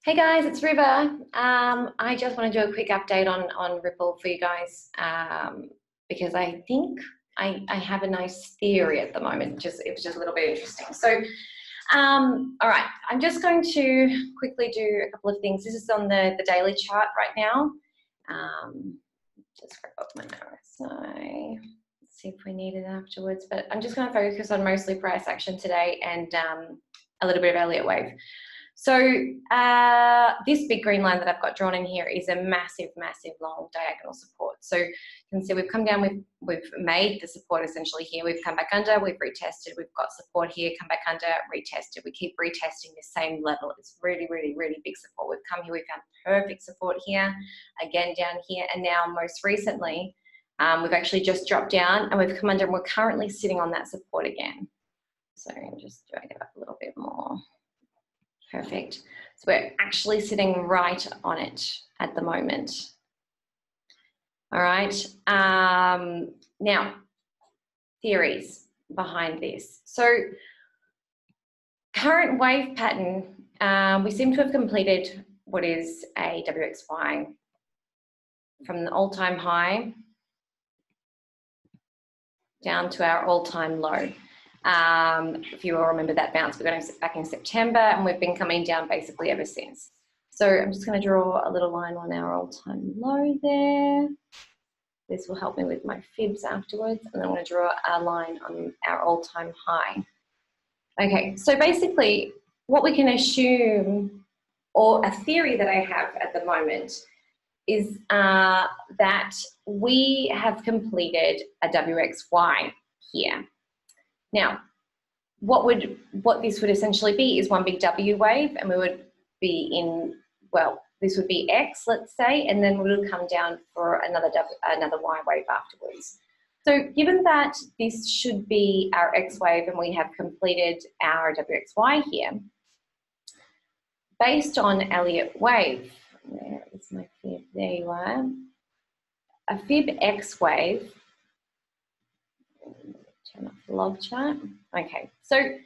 Hey guys, it's River. I just want to do a quick update on Ripple for you guys because I think I have a nice theory at the moment. It was just a little bit interesting. So, all right, I'm just going to quickly do a couple of things. This is on the daily chart right now. Just grab up my RSI. Let's see if we need it afterwards. But I'm just going to focus on mostly price action today and a little bit of Elliott wave. So this big green line that I've got drawn in here is a massive, massive long diagonal support. So you can see we've come down, we've made the support essentially here. We've come back under, we've retested, we've got support here, come back under, retested. We keep retesting the same level. It's really, really, really big support. We've come here, we found perfect support here, again down here, and now most recently, we've actually just dropped down and we've come under and we're currently sitting on that support again. So I'm just drag it up a little bit more. Perfect. So we're actually sitting right on it at the moment. All right. Now, theories behind this. So current wave pattern, we seem to have completed what is a WXY from the all-time high down to our all-time low. If you all remember that bounce, we got back in September and we've been coming down basically ever since. So I'm just going to draw a little line on our all-time low there. This will help me with my fibs afterwards. And then I'm going to draw a line on our all-time high. Okay, so basically what we can assume, or a theory that I have at the moment, is that we have completed a WXY here. Now, what this would essentially be is one big W wave, and we would be in, well, this would be X, let's say, and then we would come down for another Y wave afterwards. So given that this should be our X wave and we have completed our WXY here, based on Elliott wave, where is my fib? There you are. A fib X wave, turn off the log chart. Okay, so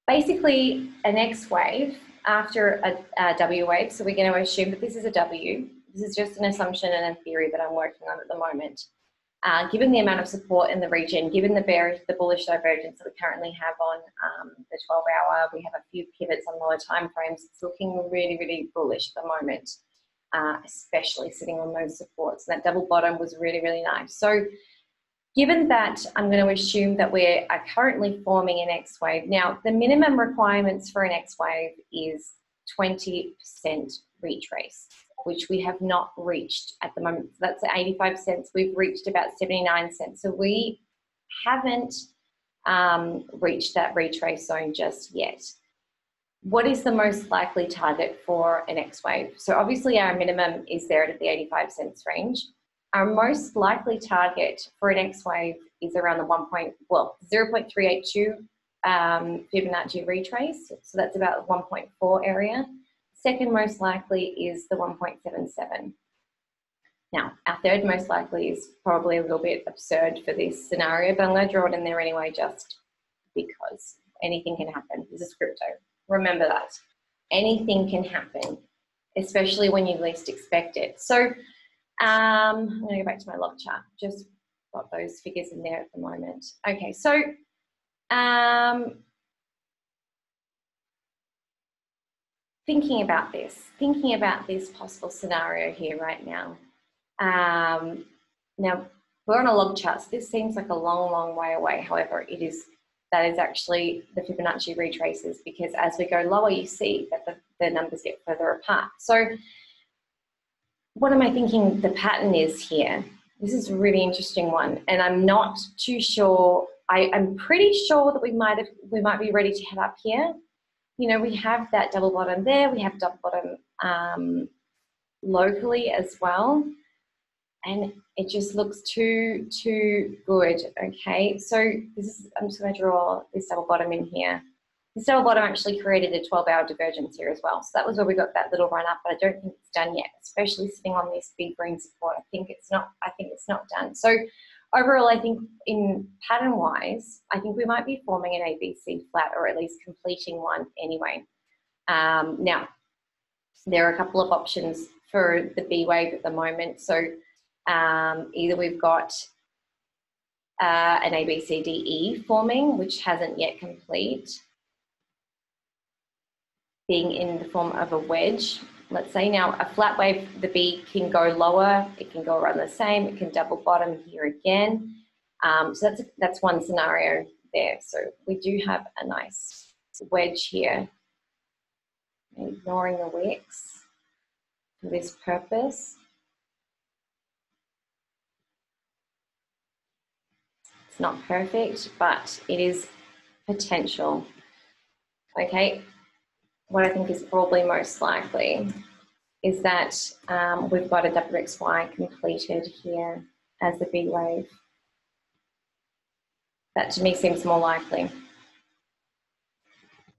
basically an X wave after a W wave, so we're going to assume that this is a W. This is just an assumption and a theory that I'm working on at the moment. Given the amount of support in the region, given the bullish divergence that we currently have on the 12-hour, we have a few pivots on lower time frames. It's looking really, really bullish at the moment, especially sitting on those supports. And that double bottom was really, really nice. So given that, I'm going to assume that we are currently forming an X wave. Now, the minimum requirements for an X wave is 20% retrace, which we have not reached at the moment. So that's at 85 cents. We've reached about 79 cents. So we haven't reached that retrace zone just yet. What is the most likely target for an X wave? So obviously our minimum is there at the 85 cents range. Our most likely target for an X wave is around the 0.382 Fibonacci retrace. So that's about 1.4 area. Second most likely is the 1.77. Now, our third most likely is probably a little bit absurd for this scenario, but I'm going to draw it in there anyway just because anything can happen. This is crypto. Remember that. Anything can happen, especially when you least expect it. So I'm going to go back to my log chart. Just got those figures in there at the moment. Okay, so thinking about this possible scenario here right now. Now, we're on a log chart, so this seems like a long, long way away. However, that is actually the Fibonacci retraces, because as we go lower, you see that the numbers get further apart. So what am I thinking the pattern is here? This is a really interesting one, and I'm not too sure. I'm pretty sure that we might be ready to head up here. You know, we have that double bottom there. We have double bottom locally as well, and it just looks too good. Okay, so I'm just going to draw this double bottom in here. This double bottom actually created a 12-hour divergence here as well. So that was where we got that little run up, but I don't think it's done yet, especially sitting on this big green support. I think it's not done. So overall, I think in pattern-wise, I think we might be forming an ABC flat, or at least completing one anyway. Now, there are a couple of options for the B wave at the moment. So either we've got an A, B, C, D, E forming, which hasn't yet complete, being in the form of a wedge, let's say. Now, a flat wave, the B can go lower, it can go around the same, it can double bottom here again. So that's one scenario there. So we do have a nice wedge here, ignoring the wicks for this purpose. It's not perfect, but it is potential. Okay, what I think is probably most likely is that we've got a WXY completed here as the B wave. That to me seems more likely.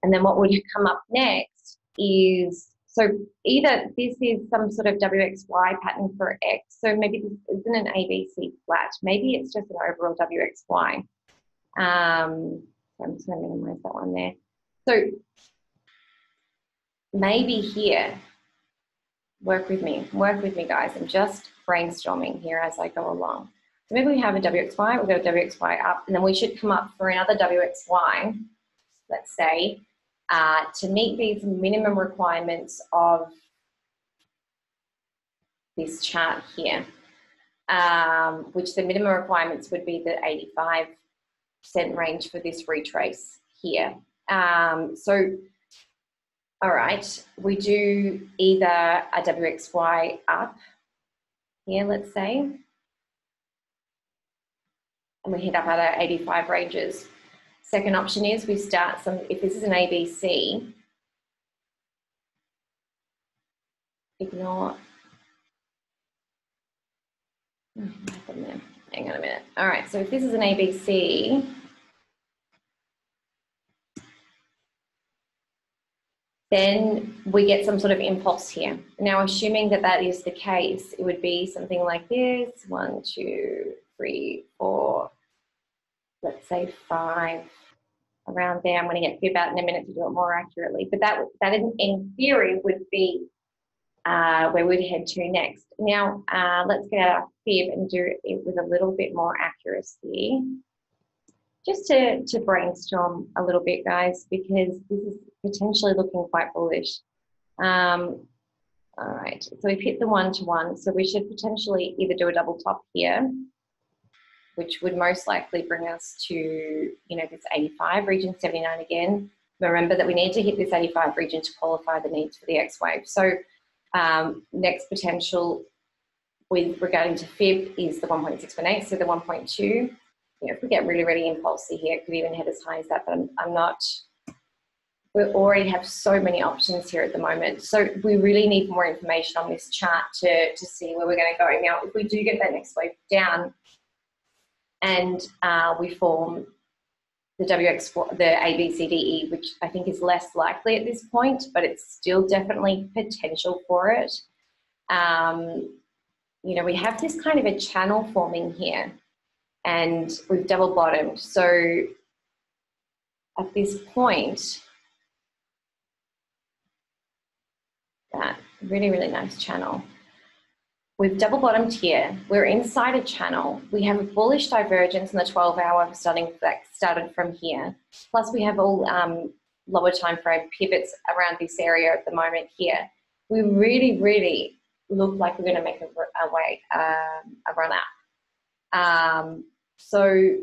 And then what would come up next is, so either this is some sort of WXY pattern for X, so maybe this isn't an ABC flat, maybe it's just an overall WXY. So I'm just going to minimize that one there. So maybe here, work with me guys, I'm just brainstorming here as I go along. So maybe we have a WXY, we've got a WXY up, and then we should come up for another WXY, let's say, to meet these minimum requirements of this chart here, which the minimum requirements would be the 85% range for this retrace here. So, all right, we do either a WXY up here, let's say, and we hit up at our 85 ranges. Second option is we start some, if this is an ABC, ignore, what happened there? Hang on a minute. All right, so if this is an ABC, then we get some sort of impulse here. Now, assuming that that is the case, it would be something like this, 1, 2, 3, 4, let's say 5, around there. I'm going to get fib out in a minute to do it more accurately, but that in theory would be where we'd head to next. Now, let's get out our fib and do it with a little bit more accuracy, just to brainstorm a little bit, guys, because this is potentially looking quite bullish. All right, so we've hit the 1-to-1, so we should potentially either do a double top here, which would most likely bring us to, you know, this 85, region 79 again. Remember that we need to hit this 85 region to qualify the needs for the X wave. So next potential with regarding to fib is the 1.618, so the 1.2. You know, if we get really, really impulsive here, it could even head as high as that, but I'm not, we already have so many options here at the moment. So we really need more information on this chart to see where we're going to go. Now, if we do get that next wave down, and we form the WX, the ABCDE, which I think is less likely at this point, but it's still definitely potential for it. You know, we have this kind of a channel forming here, and we've double bottomed. So at this point, that really, really nice channel. We've double bottomed here. We're inside a channel. We have a bullish divergence in the 12-hour started from here. Plus we have all lower time frame pivots around this area at the moment here. We really, really look like we're going to make a run up. So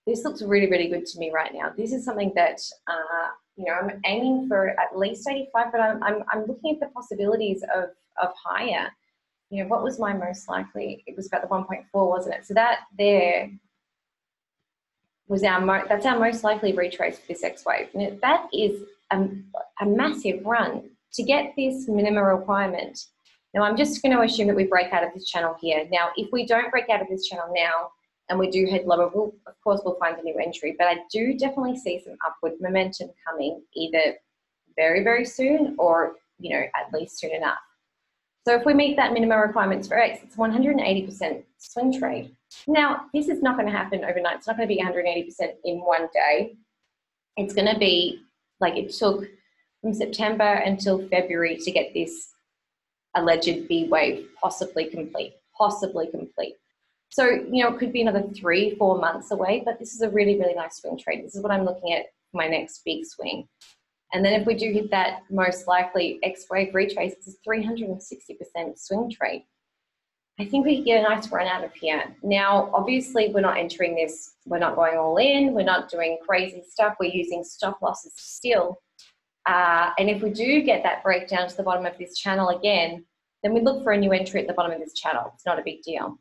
this looks really, really good to me right now. This is something that you know, I'm aiming for at least 85, but I'm looking at the possibilities of higher. You know, what was my most likely? It was about the 1.4, wasn't it? So that there was that's our most likely retrace for this X wave. And that is a massive run to get this minimum requirement. Now, I'm just going to assume that we break out of this channel here. Now, if we don't break out of this channel now and we do head lower, of course, we'll find a new entry. But I do definitely see some upward momentum coming either very, very soon or, you know, at least soon enough. So if we meet that minimum requirements for X, it's 180% swing trade. Now, this is not going to happen overnight. It's not going to be 180% in one day. It's going to be like it took from September until February to get this alleged B wave possibly complete, possibly complete. So, you know, it could be another 3-4 months away, but this is a really, really nice swing trade. This is what I'm looking at for my next big swing. And then if we do hit that, most likely X wave retrace, it's a 360% swing trade. I think we could get a nice run out of here. Now, obviously, we're not entering this, we're not going all in, we're not doing crazy stuff, we're using stop losses still. And if we do get that breakdown to the bottom of this channel again, then we look for a new entry at the bottom of this channel. It's not a big deal.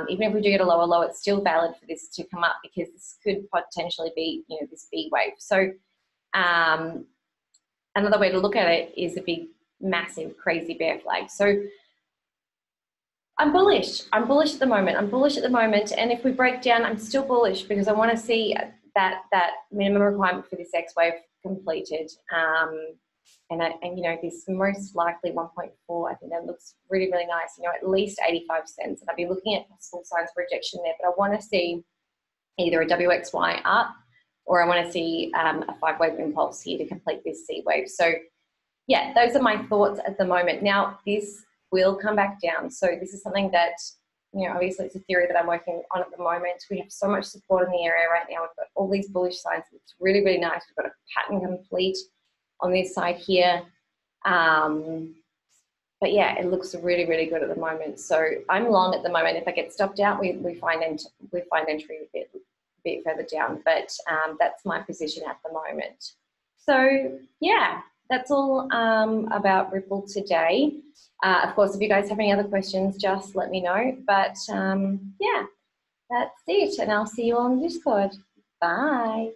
Even if we do get a lower low, it's still valid for this to come up because this could potentially be, you know, this B wave. So another way to look at it is a big, massive, crazy bear flag. So I'm bullish. I'm bullish at the moment. I'm bullish at the moment. And if we break down, I'm still bullish because I want to see that minimum requirement for this X wave completed. And you know, this most likely 1.4, I think that looks really, really nice. You know, at least 85 cents. And I'll be looking at possible signs for rejection there. But I want to see either a WXY up or I want to see a 5-wave impulse here to complete this C wave. So yeah, those are my thoughts at the moment. Now, this will come back down. So this is something that, you know, obviously it's a theory that I'm working on at the moment. We have so much support in the area right now. We've got all these bullish signs. It's really, really nice. We've got a pattern complete on this side here. But yeah, it looks really, really good at the moment. So I'm long at the moment. If I get stopped out, we find entry a bit further down. But that's my position at the moment. So yeah, that's all about Ripple today. Of course, if you guys have any other questions, just let me know. But yeah, that's it. And I'll see you on Discord. Bye.